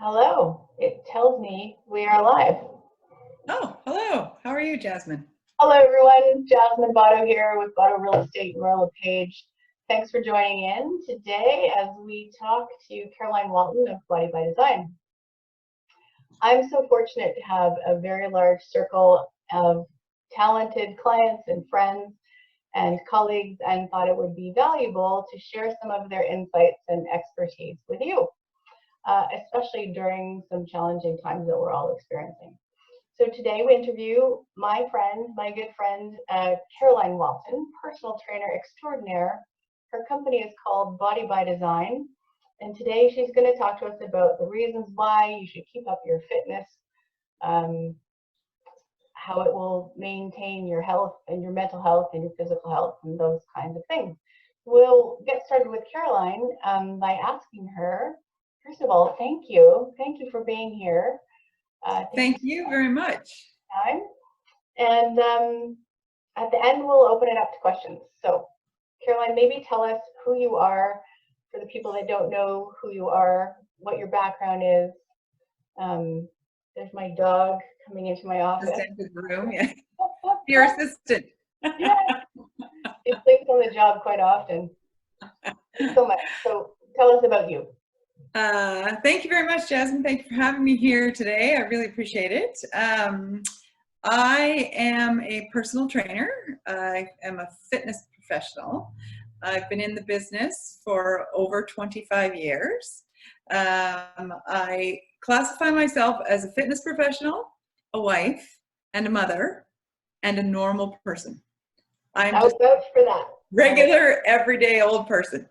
Hello. It tells me we are live. Oh, hello. How are you, Jasmine? Hello, everyone. Jasmine Botto here with Botto Real Estate and Royal LePage. Thanks for joining in today as we talk to Caroline Walton of Body by Design. I'm so fortunate to have a very large circle of talented clients and friends and colleagues, and thought it would be valuable to share some of their insights and expertise with you, especially during some challenging times that we're all experiencing. So today we interview my good friend, Caroline Walton, personal trainer extraordinaire. Her company is called Body by Design. And today she's going to talk to us about the reasons why you should keep up your fitness, how it will maintain your health and your mental health and your physical health and those kinds of things. We'll get started with Caroline by asking her, first of all, thank you. Thank you for being here. Thank you very much. Time. And at the end, we'll open it up to questions. So, Caroline, maybe tell us who you are for the people that don't know who you are, what your background is. There's my dog coming into my office. The room, yeah. Your assistant. Yeah, he sleeps on the job quite often. Thanks so much. So, tell us about you. Thank you very much, Jasmine. Thank you for having me here today. I really appreciate it. I am a personal trainer. I am a fitness professional. I've been in the business for over 25 years. I classify myself as a fitness professional, a wife, and a mother, and a normal person. I'm just vouch for that. Regular, everyday old person.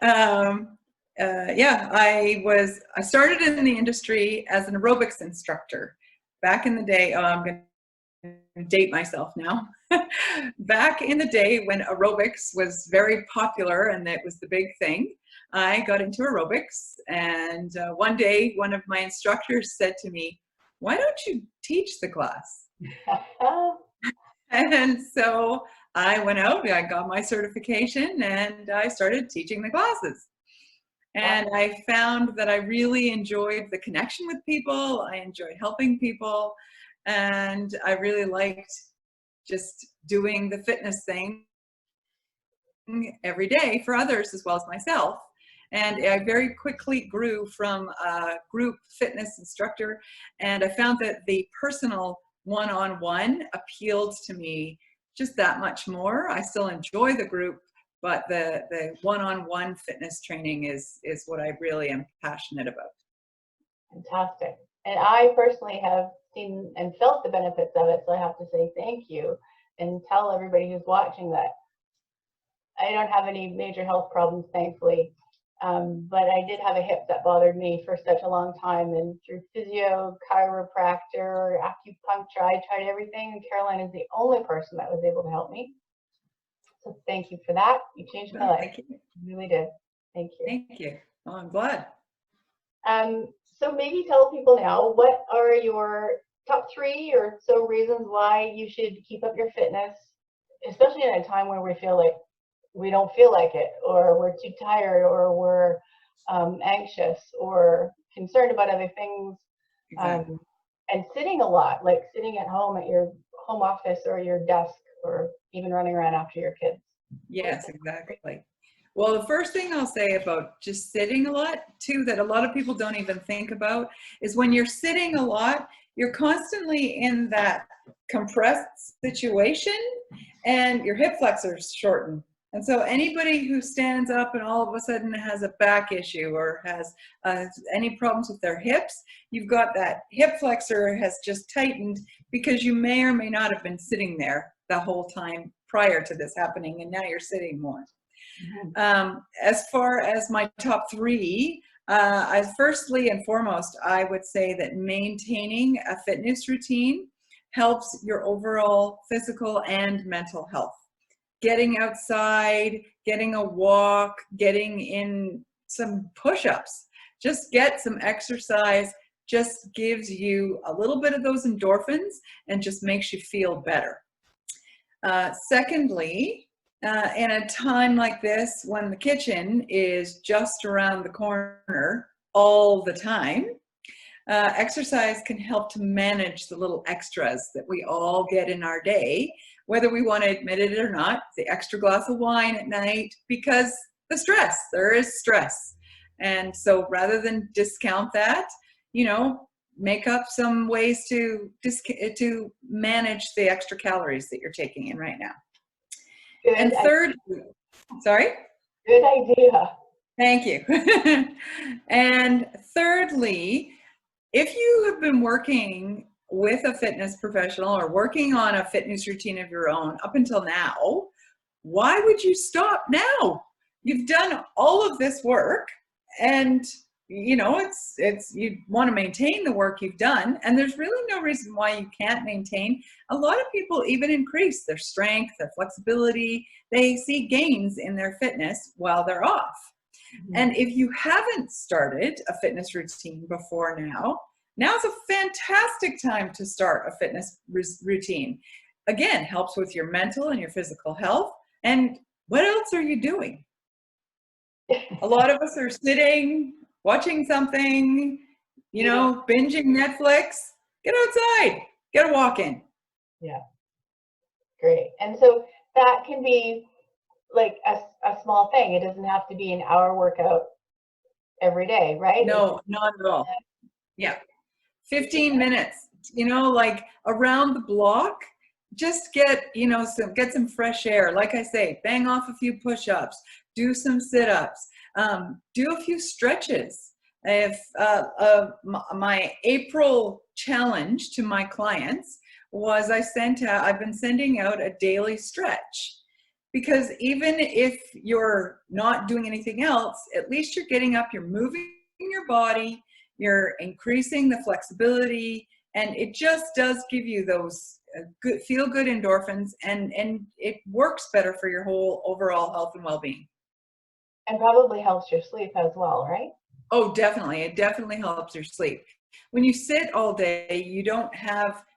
Yeah, I started in the industry as an aerobics instructor back in the day. Oh, I'm going to date myself now. Back in the day when aerobics was very popular and that was the big thing, I got into aerobics, and one day one of my instructors said to me, "Why don't you teach the class?" And so I went out, I got my certification, and I started teaching the classes. And I found that I really enjoyed the connection with people. I enjoyed helping people. And I really liked just doing the fitness thing every day for others as well as myself. And I very quickly grew from a group fitness instructor. And I found that the personal one-on-one appealed to me just that much more. I still enjoy the group, but the one-on-one fitness training is what I really am passionate about. Fantastic. And I personally have seen and felt the benefits of it, so I have to say thank you and tell everybody who's watching that I don't have any major health problems, thankfully, but I did have a hip that bothered me for such a long time, and through physio, chiropractor, acupuncture, I tried everything, and Caroline is the only person that was able to help me. So thank you for that. You changed my life. Thank you. You really did. Thank you. Thank you. Well, I'm glad. So maybe tell people now, what are your top 3 or so reasons why you should keep up your fitness, especially in a time where we feel like we don't feel like it, or we're too tired, or we're anxious or concerned about other things. Exactly. And sitting a lot, like sitting at home at your home office or your desk, or even running around after your kids. Yes, exactly. Well, the first thing I'll say about just sitting a lot, too, that a lot of people don't even think about, is when you're sitting a lot, you're constantly in that compressed situation and your hip flexors shorten. And so anybody who stands up and all of a sudden has a back issue or has any problems with their hips, you've got that hip flexor has just tightened because you may or may not have been sitting there the whole time prior to this happening, and now you're sitting more. As far as my top 3, firstly and foremost, I would say that maintaining a fitness routine helps your overall physical and mental health. Getting outside, getting a walk, getting in some push-ups, just get some exercise, just gives you a little bit of those endorphins and just makes you feel better. Secondly, in a time like this, when the kitchen is just around the corner, all the time. Exercise can help to manage the little extras that we all get in our day, whether we want to admit it or not, the extra glass of wine at night, because there is stress. And so rather than discount that, make up some ways to manage the extra calories that you're taking in right now. Good. And third, sorry? Good idea. Thank you. And thirdly, if you have been working with a fitness professional or working on a fitness routine of your own up until now, why would you stop now? You've done all of this work, and you want to maintain the work you've done, and there's really no reason why you can't maintain. A lot of people even increase their strength, their flexibility. They see gains in their fitness while they're off. Mm-hmm. And if you haven't started a fitness routine before now's a fantastic time to start a fitness routine. Again, helps with your mental and your physical health. And what else are you doing? A lot of us are sitting, watching something, binging Netflix. Get outside, get a walk in. Yeah, great. And so that can be like a small thing. It doesn't have to be an hour workout every day, right? No, not at all. Yeah, 15 minutes, like around the block. Just get some fresh air. Like I say, bang off a few push-ups, do some sit-ups, do a few stretches. If my April challenge to my clients was I've been sending out a daily stretch, because even if you're not doing anything else, at least you're getting up, you're moving your body, you're increasing the flexibility, and it just does give you those feel good endorphins, and it works better for your whole overall health and well-being. And probably helps your sleep as well, right? Oh, definitely. It definitely helps your sleep. When you sit all day, you're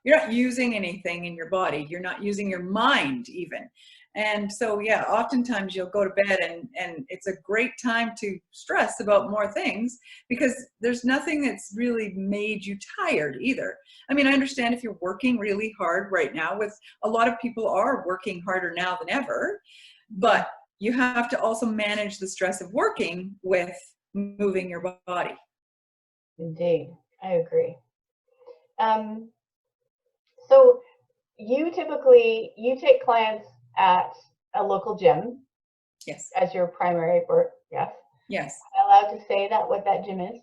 not using anything in your body. You're not using your mind even. And so, yeah, oftentimes you'll go to bed and it's a great time to stress about more things, because there's nothing that's really made you tired either. I mean, I understand if you're working really hard right now, with a lot of people are working harder now than ever, but you have to also manage the stress of working with moving your body. Indeed, I agree. So you take clients at a local gym. Yes. As your primary work. Yes. Yes. Am I allowed to say that what that gym is?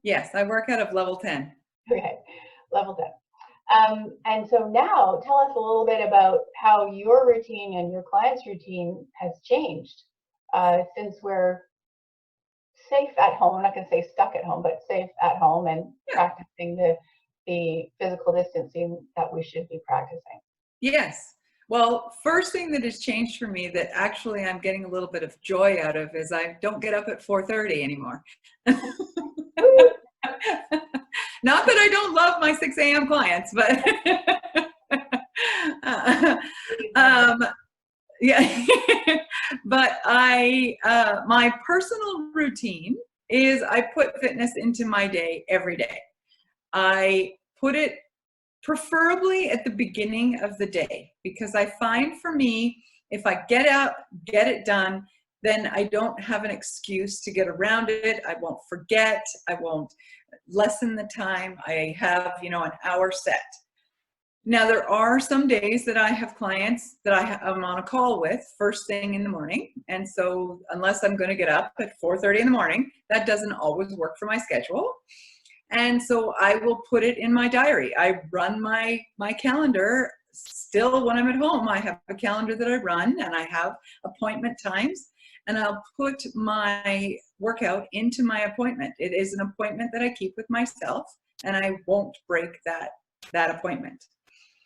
Yes, I work out of level 10. Okay, level 10. And so now tell us a little bit about how your routine and your client's routine has changed since we're safe at home. I'm not going to say stuck at home, but safe at home and practicing the physical distancing that we should be practicing. Yes. Well, first thing that has changed for me that actually I'm getting a little bit of joy out of is I don't get up at 4:30 anymore. Not that I don't love my 6 a.m. clients, but yeah. But my personal routine is I put fitness into my day every day. I put it preferably at the beginning of the day, because I find for me, if I get up, get it done, then I don't have an excuse to get around it. I won't forget. I won't lessen the time. I have, an hour set. Now, there are some days that I have clients that I'm on a call with first thing in the morning. And so unless I'm going to get up at 4:30 in the morning, that doesn't always work for my schedule. And so I will put it in my diary. I run my calendar still when I'm at home. I have a calendar that I run, and I have appointment times, and I'll put my workout into my appointment. It is an appointment that I keep with myself, and I won't break that appointment.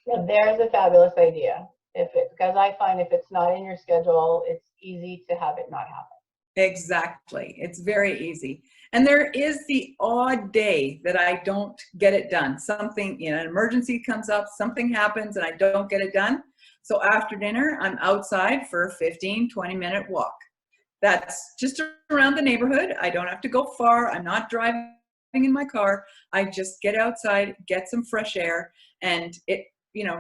Yeah, there's a fabulous idea. Because I find if it's not in your schedule, it's easy to have it not happen. Exactly. It's very easy. And there is the odd day that I don't get it done. Something, an emergency comes up, something happens, and I don't get it done. So after dinner, I'm outside for a 15, 20-minute walk. that's just around the neighborhood. I don't have to go far. I'm not driving in my car. I just get outside, get some fresh air, and it,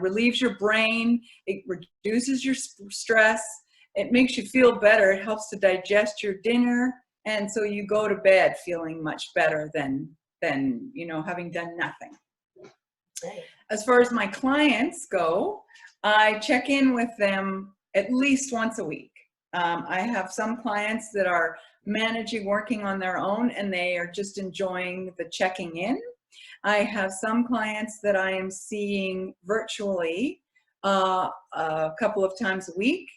relieves your brain. It reduces your stress. It makes you feel better. It helps to digest your dinner. And so you go to bed feeling much better than having done nothing. Right. As far as my clients go, I check in with them at least once a week. I have some clients that are working on their own, and they are just enjoying the checking in. I have some clients that I am seeing virtually a couple of times a week.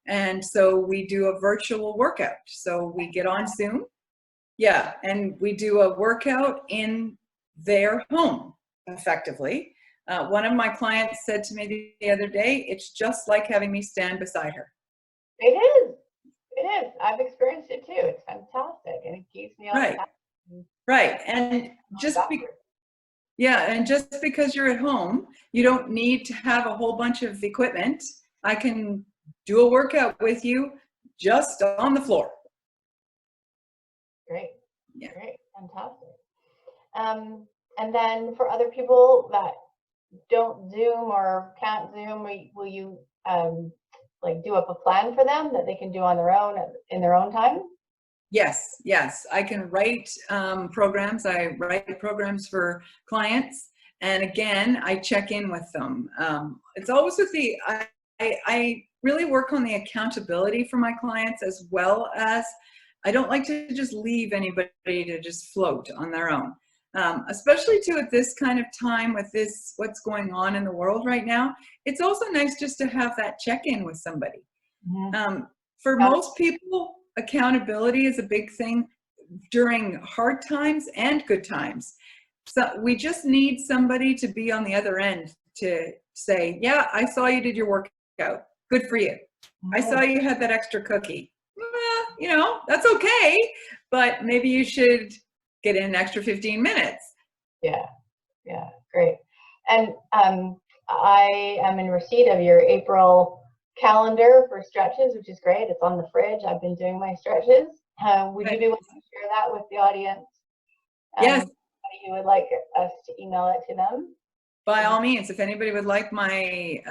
And so we do a virtual workout. So we get on Zoom. Yeah, and we do a workout in their home, effectively. One of my clients said to me the other day, it's just like having me stand beside her. It is. It is. I've experienced it too. It's fantastic, and it keeps me on Right. Right. And just because you're at home, you don't need to have a whole bunch of equipment. I can do a workout with you just on the floor. Great. Yeah. Great. Fantastic. And then for other people that don't Zoom or can't Zoom, will you do up a plan for them that they can do on their own in their own time? Yes. I can write programs. I write programs for clients. And again, I check in with them. It's always with I really work on the accountability for my clients, as well as I don't like to just leave anybody to just float on their own. Especially too at this kind of time with what's going on in the world right now. It's also nice just to have that check-in with somebody. Mm-hmm. For most people, accountability is a big thing during hard times and good times. So we just need somebody to be on the other end to say, yeah, I saw you did your workout. Good for you. Mm-hmm. I saw you had that extra cookie. That's okay, but maybe you should get in an extra 15 minutes. Yeah, great. And I am in receipt of your April calendar for stretches, which is great. It's on the fridge. I've been doing my stretches. Would you be willing to share that with the audience? Yes. You would like us to email it to them? By all means, if anybody would like my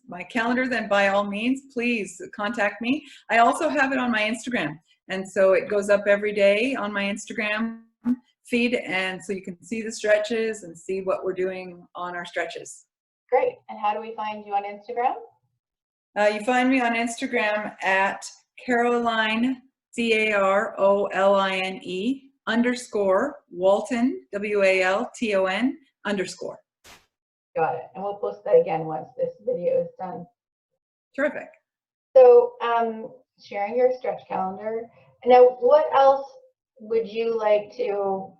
my calendar, then by all means, please contact me. I also have it on my Instagram. And so it goes up every day on my Instagram feed. And so you can see the stretches and see what we're doing on our stretches. Great. And how do we find you on Instagram? You find me on Instagram at Caroline, CAROLINE _ Walton, WALTON _ Got it. And we'll post that again once this video is done. Terrific. So sharing your stretch calendar. Now, what else would you like to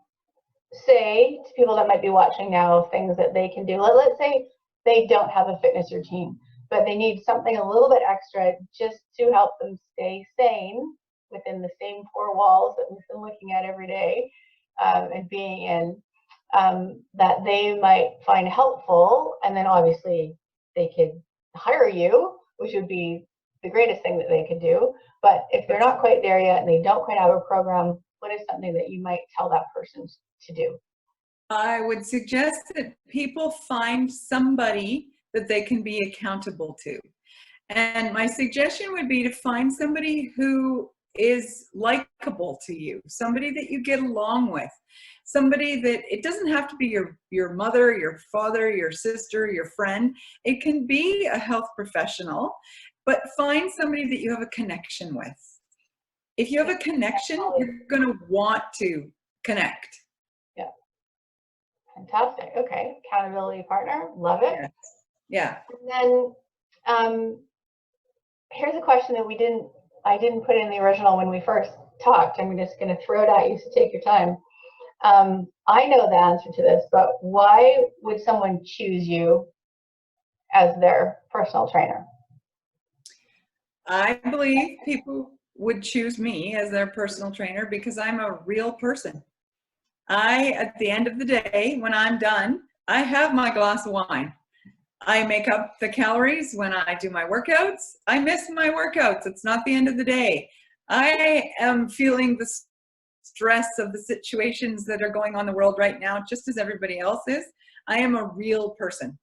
say to people that might be watching now, things that they can do? Let's say they don't have a fitness routine, but they need something a little bit extra just to help them stay sane within the same four walls that we've been looking at every day and being in, that they might find helpful. And then obviously they could hire you, which would be the greatest thing that they could do. But if they're not quite there yet and they don't quite have a program, what is something that you might tell that person to do? I would suggest that people find somebody that they can be accountable to. And my suggestion would be to find somebody who is likable to you, somebody that you get along with, somebody that, it doesn't have to be your mother, your father, your sister, your friend. It can be a health professional, but find somebody that you have a connection with. If you have a connection, you're going to want to connect. Yeah. Fantastic. Okay. Accountability partner. Love it. Yeah. And then here's a question that I didn't put in the original when we first talked. I'm just going to throw it at you, so take your time. I know the answer to this, but why would someone choose you as their personal trainer? I believe people would choose me as their personal trainer because I'm a real person. At the end of the day, when I'm done, I have my glass of wine. I make up the calories when I do my workouts. I miss my workouts. It's not the end of the day. I am feeling the stress of the situations that are going on in the world right now, just as everybody else is. I am a real person.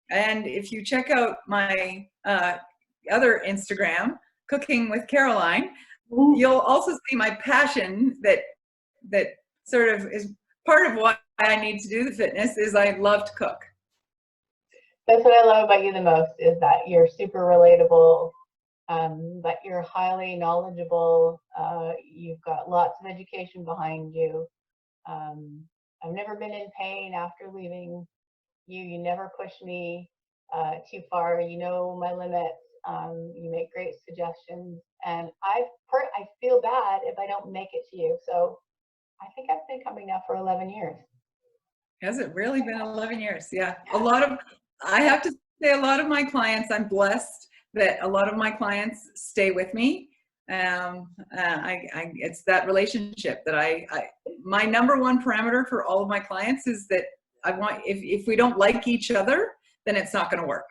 And if you check out my other Instagram, Cooking with Caroline, you'll also see my passion that sort of is part of why I need to do the fitness is I love to cook. That's what I love about you the most, is that you're super relatable, but you're highly knowledgeable. You've got lots of education behind you. I've never been in pain after leaving you. You never push me too far. You know my limits. You make great suggestions, and I feel bad if I don't make it to you. So I think I've been coming now for 11 years. Has it really been 11 years? Yeah. I have to say, a lot of my clients, I'm blessed that a lot of my clients stay with me. It's that relationship that my number one parameter for all of my clients is that I want, if we don't like each other, then it's not going to work.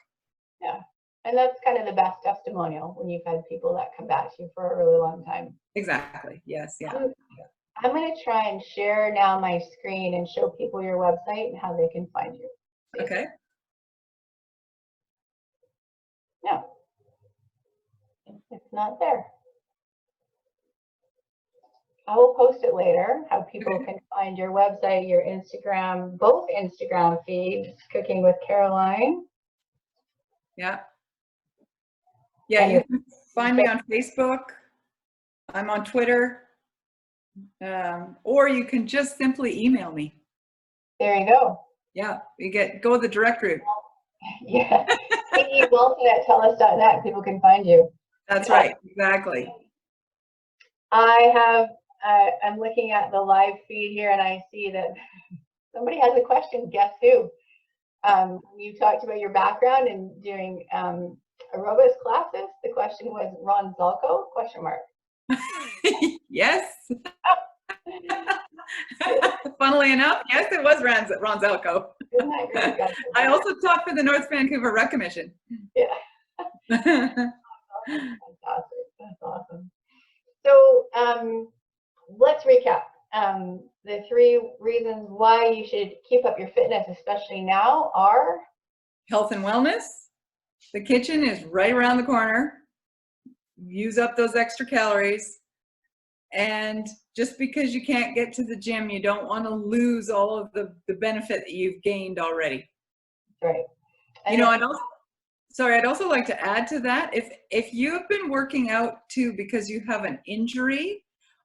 Yeah. And that's kind of the best testimonial, when you've had people that come back to you for a really long time. Exactly. Yes. Yeah. I'm going to try and share now my screen and show people your website and how they can find you. Okay. No, it's not there. I will post it later, how people can find your website, your Instagram, both Instagram feeds, Cooking with Caroline. Yeah. Yeah, you can find me on Facebook. I'm on Twitter. Or you can just simply email me. There you go. Yeah, go the direct route. Yeah. Walton at tellus.net, people can find you. That's right, exactly. I'm looking at the live feed here, and I see that somebody has a question. Guess who? You talked about your background in doing aerobics classes. The question was Ron Zalko, question mark. Yes. Funnily enough, yes, it was Ron Zalko. Isn't that great? I also taught for the North Vancouver Rec Commission. Yeah. Fantastic. That's awesome. So let's recap. The 3 reasons why you should keep up your fitness, especially now, are health and wellness. The kitchen is right around the corner. Use up those extra calories. And just because you can't get to the gym, you don't want to lose all of the benefit that you've gained already. Right. And I'd also like to add to that, if you've been working out too because you have an injury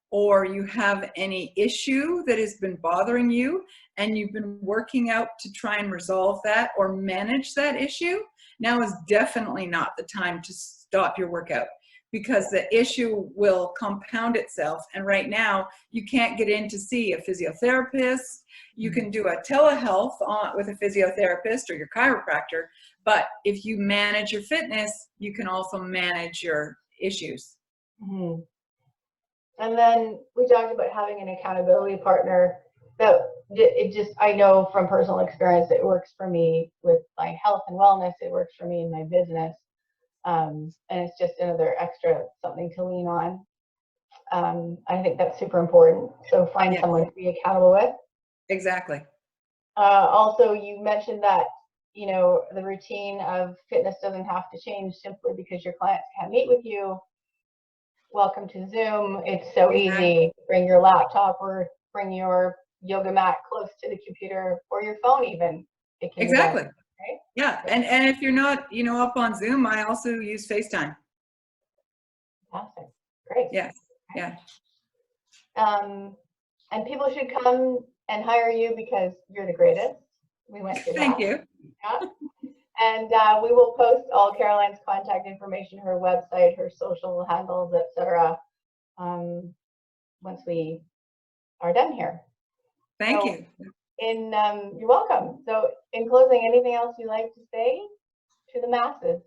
or you have any issue that has been bothering you and you've been working out to try and resolve that or manage that issue, now is definitely not the time to stop your workout, because the issue will compound itself. And right now, you can't get in to see a physiotherapist. You can do a telehealth with a physiotherapist or your chiropractor. But if you manage your fitness, you can also manage your issues. Mm-hmm. And then we talked about having an accountability partner. That I know from personal experience, it works for me with my health and wellness. It works for me in my business. And it's just another extra something to lean on. I think that's super important. So find someone to be accountable with. Exactly. Also, you mentioned that, the routine of fitness doesn't have to change simply because your clients can't meet with you. Welcome to Zoom. It's so easy. Bring your laptop or bring your yoga mat close to the computer or your phone even. Exactly. Right? Yeah, and if you're not, up on Zoom, I also use FaceTime. Fantastic. Great. Yes. Yeah. And people should come and hire you because you're the greatest. We went through that. Thank you. Yeah. And we will post all Caroline's contact information, her website, her social handles, etc. Once we are done here. Thank you. You're welcome. So in closing, anything else you'd like to say to the masses?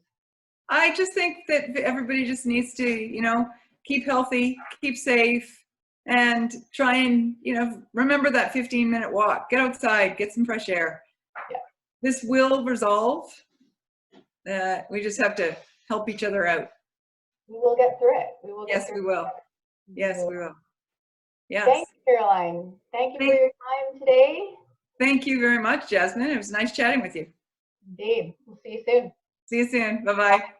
I just think that everybody just needs to, keep healthy, keep safe, and try and, remember that 15-minute walk. Get outside, get some fresh air. Yeah. This will resolve. We just have to help each other out. We will get through it. We will. Yes, we will. Yes. Thanks, Caroline. Thank you for your time today. Thank you very much, Jasmine. It was nice chatting with you. Indeed. We'll see you soon. See you soon. Bye-bye.